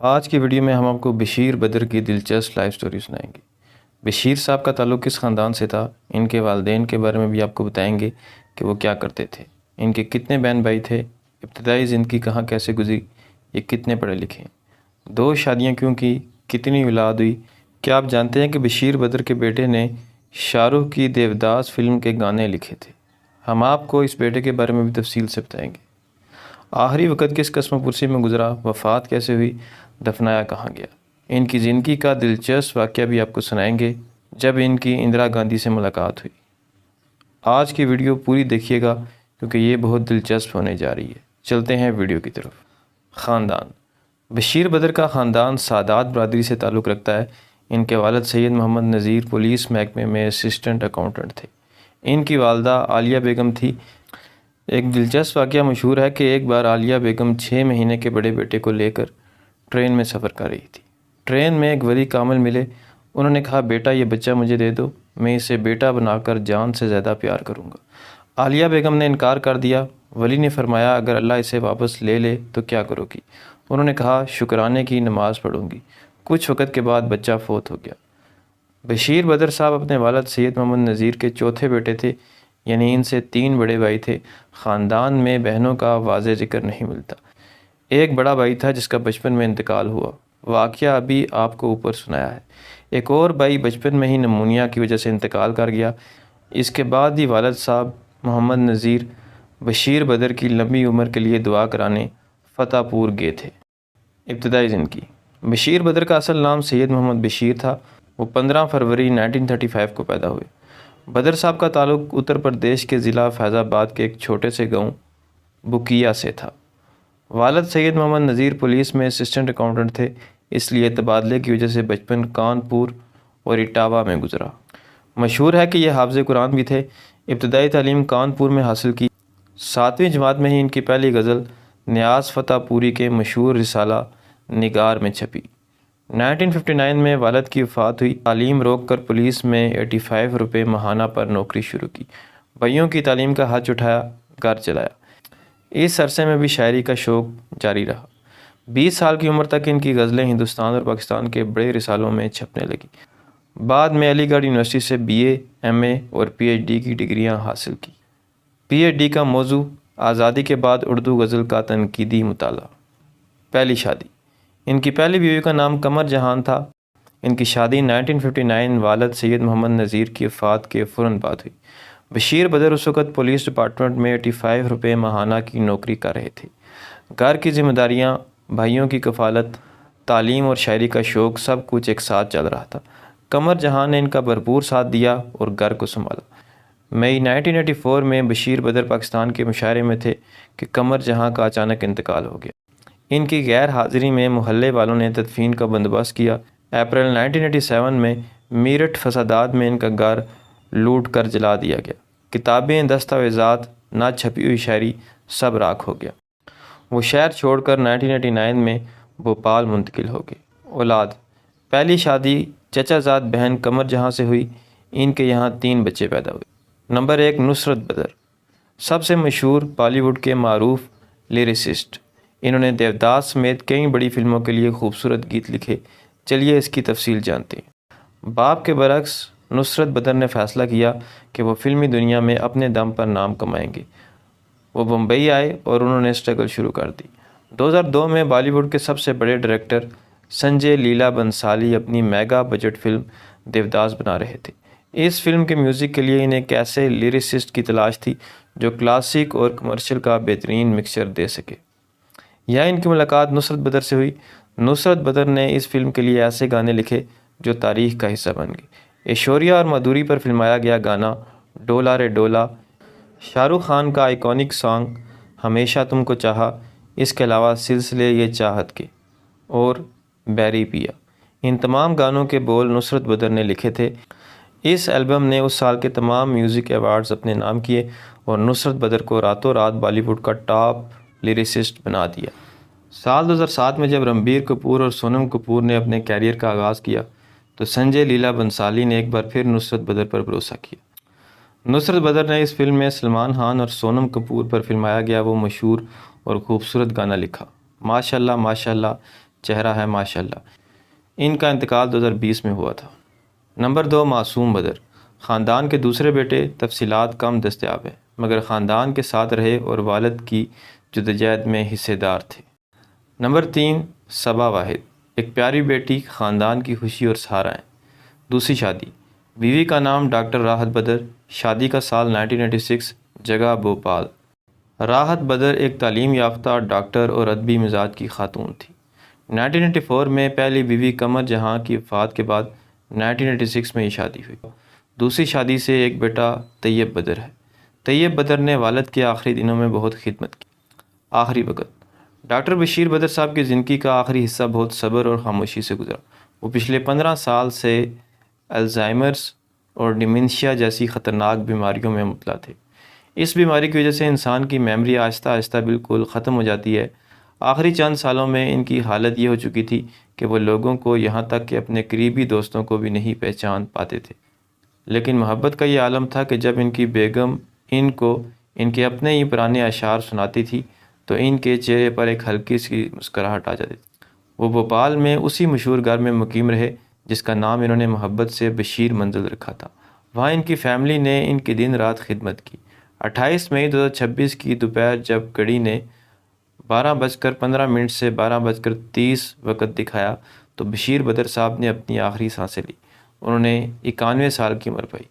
آج کی ویڈیو میں ہم آپ کو بشیر بدر کی دلچسپ لائف سٹوری سنائیں گے۔ بشیر صاحب کا تعلق کس خاندان سے تھا، ان کے والدین کے بارے میں بھی آپ کو بتائیں گے کہ وہ کیا کرتے تھے، ان کے کتنے بہن بھائی تھے، ابتدائی زندگی کہاں کیسے گزری، یہ کتنے پڑھے لکھے ہیں، 2 شادیاں کیوں کی، کتنی اولاد ہوئی۔ کیا آپ جانتے ہیں کہ بشیر بدر کے بیٹے نے شاہ رخ کی دیوداس فلم کے گانے لکھے تھے؟ ہم آپ کو اس بیٹے کے بارے میں بھی تفصیل سے بتائیں گے۔ آخری وقت کس قسم پرسی میں گزرا، وفات کیسے ہوئی، دفنایا کہاں گیا۔ ان کی زندگی کا دلچسپ واقعہ بھی آپ کو سنائیں گے جب ان کی اندرا گاندھی سے ملاقات ہوئی۔ آج کی ویڈیو پوری دیکھیے گا کیونکہ یہ بہت دلچسپ ہونے جا رہی ہے۔ چلتے ہیں ویڈیو کی طرف۔ خاندان۔ بشیر بدر کا خاندان سادات برادری سے تعلق رکھتا ہے۔ ان کے والد سید محمد نذیر پولیس محکمے میں اسسٹنٹ اکاؤنٹنٹ تھے۔ ان کی والدہ عالیہ بیگم تھی۔ ایک دلچسپ واقعہ مشہور ہے کہ ایک بار عالیہ بیگم 6 مہینے کے بڑے بیٹے کو لے کر ٹرین میں سفر کر رہی تھی۔ ٹرین میں ایک ولی کامل ملے۔ انہوں نے کہا، بیٹا یہ بچہ مجھے دے دو، میں اسے بیٹا بنا کر جان سے زیادہ پیار کروں گا۔ عالیہ بیگم نے انکار کر دیا۔ ولی نے فرمایا، اگر اللہ اسے واپس لے لے تو کیا کرو گی؟ انہوں نے کہا، شکرانے کی نماز پڑھوں گی۔ کچھ وقت کے بعد بچہ فوت ہو گیا۔ بشیر بدر صاحب اپنے والد سید محمد نذیر کے چوتھے بیٹے تھے، یعنی ان سے 3 بڑے بھائی تھے۔ خاندان میں بہنوں کا واضح ذکر نہیں ملتا۔ ایک بڑا بھائی تھا جس کا بچپن میں انتقال ہوا، واقعہ ابھی آپ کو اوپر سنایا ہے۔ ایک اور بھائی بچپن میں ہی نمونیا کی وجہ سے انتقال کر گیا۔ اس کے بعد ہی والد صاحب محمد نذیر بشیر بدر کی لمبی عمر کے لیے دعا کرانے فتح پور گئے تھے۔ ابتدائی زندگی۔ بشیر بدر کا اصل نام سید محمد بشیر تھا۔ وہ 15 فروری 1935 کو پیدا ہوئے۔ بدر صاحب کا تعلق اتر پردیش کے ضلع فیض آباد کے ایک چھوٹے سے گاؤں بکیا سے تھا۔ والد سید محمد نذیر پولیس میں اسسٹنٹ اکاؤنٹنٹ تھے، اس لیے تبادلے کی وجہ سے بچپن کانپور اور اٹاوہ میں گزرا۔ مشہور ہے کہ یہ حافظ قرآن بھی تھے۔ ابتدائی تعلیم کانپور میں حاصل کی۔ 7ویں جماعت میں ہی ان کی پہلی غزل نیاز فتح پوری کے مشہور رسالہ نگار میں چھپی۔ 1959 میں والد کی وفات ہوئی۔ تعلیم روک کر پولیس میں 85 روپے ماہانہ پر نوکری شروع کی۔ بھائیوں کی تعلیم کا حج اٹھایا، گھر چلایا۔ اس عرصے میں بھی شاعری کا شوق جاری رہا۔ 20 سال کی عمر تک ان کی غزلیں ہندوستان اور پاکستان کے بڑے رسالوں میں چھپنے لگیں۔ بعد میں علی گڑھ یونیورسٹی سے BA، MA اور PhD کی ڈگریاں حاصل کی۔ PhD کا موضوع آزادی کے بعد اردو غزل کا تنقیدی مطالعہ۔ پہلی شادی۔ ان کی پہلی بیوی کا نام قمر جہان تھا۔ ان کی شادی 1959 والد سید محمد نذیر کی وفات کے فوراً بعد ہوئی۔ بشیر بدر اس وقت پولیس ڈپارٹمنٹ میں 85 روپے ماہانہ کی نوکری کر رہے تھے۔ گھر کی ذمہ داریاں، بھائیوں کی کفالت، تعلیم اور شاعری کا شوق، سب کچھ ایک ساتھ چل رہا تھا۔ قمر جہان نے ان کا بھرپور ساتھ دیا اور گھر کو سنبھالا۔ مئی 1984 میں بشیر بدر پاکستان کے مشاعرے میں تھے کہ قمر جہاں کا اچانک انتقال ہو گیا۔ ان کی غیر حاضری میں محلے والوں نے تدفین کا بندوبست کیا۔ اپریل 1987 میں میرٹھ فسادات میں ان کا گھر لوٹ کر جلا دیا گیا۔ کتابیں، دستاویزات، نہ چھپی ہوئی شاعری، سب راکھ ہو گیا۔ وہ شہر چھوڑ کر 1989 میں بھوپال منتقل ہو گئے۔ اولاد۔ پہلی شادی چچا زاد بہن قمر جہاں سے ہوئی۔ ان کے یہاں 3 بچے پیدا ہوئے۔ نمبر 1، نصرت بدر، سب سے مشہور بالی ووڈ کے معروف لیریسسٹ۔ انہوں نے دیوداس سمیت کئی بڑی فلموں کے لیے خوبصورت گیت لکھے۔ چلیے اس کی تفصیل جانتے ہیں۔ باپ کے برعکس نصرت بدر نے فیصلہ کیا کہ وہ فلمی دنیا میں اپنے دم پر نام کمائیں گے۔ وہ بمبئی آئے اور انہوں نے اسٹرگل شروع کر دی۔ 2002 میں بالی ووڈ کے سب سے بڑے ڈائریکٹر سنجے لیلا بنسالی اپنی میگا بجٹ فلم دیوداس بنا رہے تھے۔ اس فلم کے میوزک کے لیے انہیں ایک ایسے لیریسسٹ کی تلاش تھی جو کلاسک اور کمرشل کا بہترین مکسچر دے سکے۔ یہاں ان کی ملاقات نصرت بدر سے ہوئی۔ نصرت بدر نے اس فلم کے لیے ایسے گانے لکھے جو تاریخ کا حصہ بن گئے۔ ایشوریا اور مادھوری پر فلمایا گیا گانا ڈولا رے ڈولا، شاہ رخ خان کا آئیکونک سانگ ہمیشہ تم کو چاہا، اس کے علاوہ سلسلے یہ چاہت کے اور بیری پیا، ان تمام گانوں کے بول نصرت بدر نے لکھے تھے۔ اس البم نے اس سال کے تمام میوزک ایوارڈز اپنے نام کیے اور نصرت بدر کو راتوں رات بالی ووڈ کا ٹاپ لیریسسٹ بنا دیا۔ سال 2007 میں جب رنبیر کپور اور سونم کپور نے اپنے کیریئر کا آغاز کیا تو سنجے لیلا بنسالی نے ایک بار پھر نصرت بدر پر بھروسہ کیا۔ نصرت بدر نے اس فلم میں سلمان خان اور سونم کپور پر فلمایا گیا وہ مشہور اور خوبصورت گانا لکھا، ماشاءاللہ ماشاءاللہ چہرہ ہے ماشاءاللہ۔ ان کا انتقال 2020 میں ہوا تھا۔ نمبر 2، معصوم بدر۔ خاندان کے دوسرے بیٹے تفصیلات کم دستیاب ہیں، مگر خاندان کے ساتھ رہے اور والد کی جدوجہد میں حصے دار تھے۔ نمبر 3، صبا واحد۔ ایک پیاری بیٹی، خاندان کی خوشی اور سہارا ہیں۔ دوسری شادی، بیوی کا نام ڈاکٹر راحت بدر، شادی کا سال 1986، جگہ بھوپال۔ راحت بدر ایک تعلیم یافتہ ڈاکٹر اور ادبی مزاج کی خاتون تھی۔ 1984 میں پہلی بیوی قمر جہاں کی وفات کے بعد 1986 میں یہ شادی ہوئی۔ دوسری شادی سے ایک بیٹا طیب بدر ہے۔ طیب بدر نے والد کے آخری دنوں میں بہت خدمت کی۔ آخری وقت، ڈاکٹر بشیر بدر صاحب کی زندگی کا آخری حصہ بہت صبر اور خاموشی سے گزرا۔ وہ پچھلے 15 سال سے الزائمرز اور ڈیمنشیا جیسی خطرناک بیماریوں میں مبتلا تھے۔ اس بیماری کی وجہ سے انسان کی میموری آہستہ آہستہ بالکل ختم ہو جاتی ہے۔ آخری چند سالوں میں ان کی حالت یہ ہو چکی تھی کہ وہ لوگوں کو، یہاں تک کہ اپنے قریبی دوستوں کو بھی نہیں پہچان پاتے تھے۔ لیکن محبت کا یہ عالم تھا کہ جب ان کی بیگم ان کو ان کے اپنے ہی پرانے اشعار سناتی تھی تو ان کے چہرے پر ایک ہلکی سی مسکراہٹ آ جاتی تھی۔ وہ بھوپال میں اسی مشہور گھر میں مقیم رہے جس کا نام انہوں نے محبت سے بشیر منزل رکھا تھا۔ وہاں ان کی فیملی نے ان کی دن رات خدمت کی۔ 28 مئی 2026 کی دوپہر جب گھڑی نے 12:15 سے 12:30 وقت دکھایا تو بشیر بدر صاحب نے اپنی آخری سانسیں لی۔ انہوں نے 91 سال کی عمر پائی۔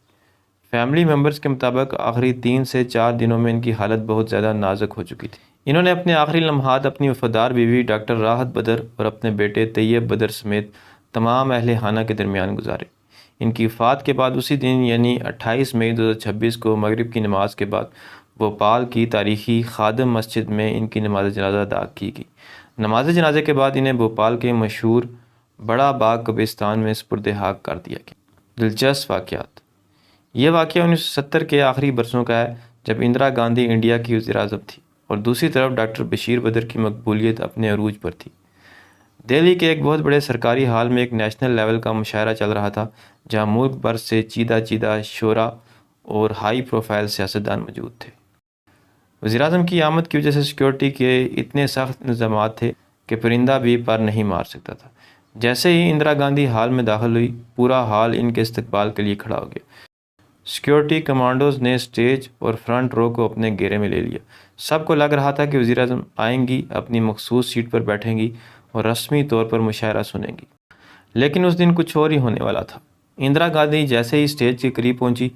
فیملی ممبرز کے مطابق آخری 3 سے 4 دنوں میں ان کی حالت بہت زیادہ نازک ہو چکی تھی۔ انہوں نے اپنے آخری لمحات اپنی وفادار بیوی ڈاکٹر راحت بدر اور اپنے بیٹے طیب بدر سمیت تمام اہل خانہ کے درمیان گزارے۔ ان کی وفات کے بعد اسی دن یعنی 28 مئی 2026 کو مغرب کی نماز کے بعد بھوپال کی تاریخی خادم مسجد میں ان کی نماز جنازہ ادا کی گئی۔ نماز جنازے کے بعد انہیں بھوپال کے مشہور بڑا باغ قبرستان میں سپرد خاک کر دیا گیا۔ دلچسپ واقعات۔ یہ واقعہ 1970 کے آخری برسوں کا ہے جب اندرا گاندھی انڈیا کی وزیر اعظم تھی اور دوسری طرف ڈاکٹر بشیر بدر کی مقبولیت اپنے عروج پر تھی۔ دہلی کے ایک بہت بڑے سرکاری ہال میں ایک نیشنل لیول کا مشاعرہ چل رہا تھا جہاں ملک بھر سے چیدہ شعراء اور ہائی پروفائل سیاستدان موجود تھے۔ وزیر اعظم کی آمد کی وجہ سے سیکیورٹی کے اتنے سخت انتظامات تھے کہ پرندہ بھی پر نہیں مار سکتا تھا۔ جیسے ہی اندرا گاندھی ہال میں داخل ہوئی، پورا ہال ان کے استقبال کے لیے کھڑا ہو گیا۔ سیکیورٹی کمانڈوز نے اسٹیج اور فرنٹ رو کو اپنے گھیرے میں لے لیا۔ سب کو لگ رہا تھا کہ وزیر اعظم آئیں گی، اپنی مخصوص سیٹ پر بیٹھیں گی اور رسمی طور پر مشاعرہ سنیں گی۔ لیکن اس دن کچھ اور ہی ہونے والا تھا۔ اندرا گاندھی جیسے ہی اسٹیج کے قریب پہنچی،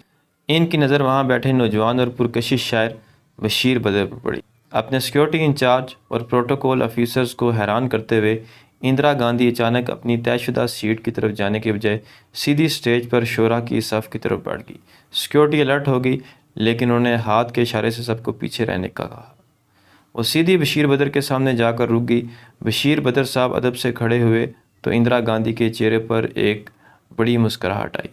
ان کی نظر وہاں بیٹھے نوجوان اور پرکشش شاعر بشیر بدر پر پڑی۔ اپنے سیکیورٹی انچارج اور پروٹوکول آفیسرز کو حیران کرتے ہوئے اندرا گاندھی اچانک اپنی طے شدہ سیٹ کی طرف جانے کے بجائے سیدھی اسٹیج پر شعراء کی صف کی طرف بڑھ گئی۔ سیکیورٹی الرٹ ہو گئی، لیکن انہوں نے ہاتھ کے اشارے سے سب کو پیچھے رہنے کا کہا۔ وہ سیدھی بشیر بدر کے سامنے جا کر رک گئی۔ بشیر بدر صاحب ادب سے کھڑے ہوئے تو اندرا گاندھی کے چہرے پر ایک بڑی مسکراہٹ آئی۔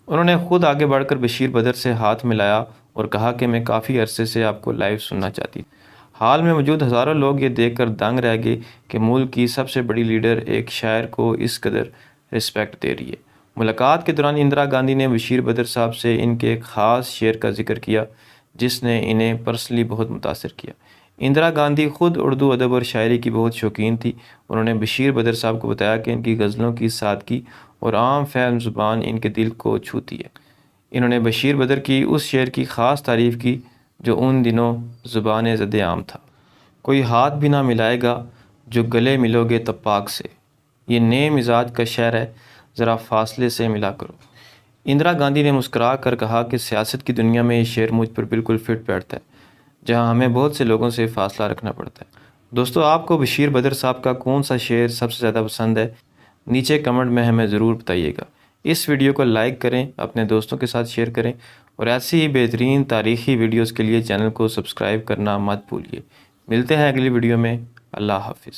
انہوں نے خود آگے بڑھ کر بشیر بدر سے ہاتھ ملایا اور کہا کہ میں کافی عرصے سے آپ کو لائیو سننا چاہتی تھی۔ حال میں موجود ہزاروں لوگ یہ دیکھ کر دنگ رہ گئے کہ ملک کی سب سے بڑی لیڈر ایک شاعر کو اس قدر رسپیکٹ دے رہی ہے۔ ملاقات کے دوران اندرا گاندھی نے بشیر بدر صاحب سے ان کے ایک خاص شعر کا ذکر کیا جس نے انہیں پرسنلی بہت متاثر کیا۔ اندرا گاندھی خود اردو ادب اور شاعری کی بہت شوقین تھی۔ انہوں نے بشیر بدر صاحب کو بتایا کہ ان کی غزلوں کی سادگی اور عام فہم زبان ان کے دل کو چھوتی ہے۔ انہوں نے بشیر بدر کی اس شعر کی خاص تعریف کی جو ان دنوں زبان زد عام تھا۔ کوئی ہاتھ بھی نہ ملائے گا جو گلے ملو گے تپاک سے، یہ نئے مزاج کا شعر ہے، ذرا فاصلے سے ملا کرو۔ اندرا گاندھی نے مسکرا کر کہا کہ سیاست کی دنیا میں یہ شعر مجھ پر بالکل فٹ بیٹھتا ہے، جہاں ہمیں بہت سے لوگوں سے فاصلہ رکھنا پڑتا ہے۔ دوستو، آپ کو بشیر بدر صاحب کا کون سا شعر سب سے زیادہ پسند ہے؟ نیچے کمنٹ میں ہمیں ضرور بتائیے گا۔ اس ویڈیو کو لائک کریں، اپنے دوستوں کے ساتھ شیئر کریں اور ایسی ہی بہترین تاریخی ویڈیوز کے لیے چینل کو سبسکرائب کرنا مت بھولیے۔ ملتے ہیں اگلی ویڈیو میں۔ اللہ حافظ۔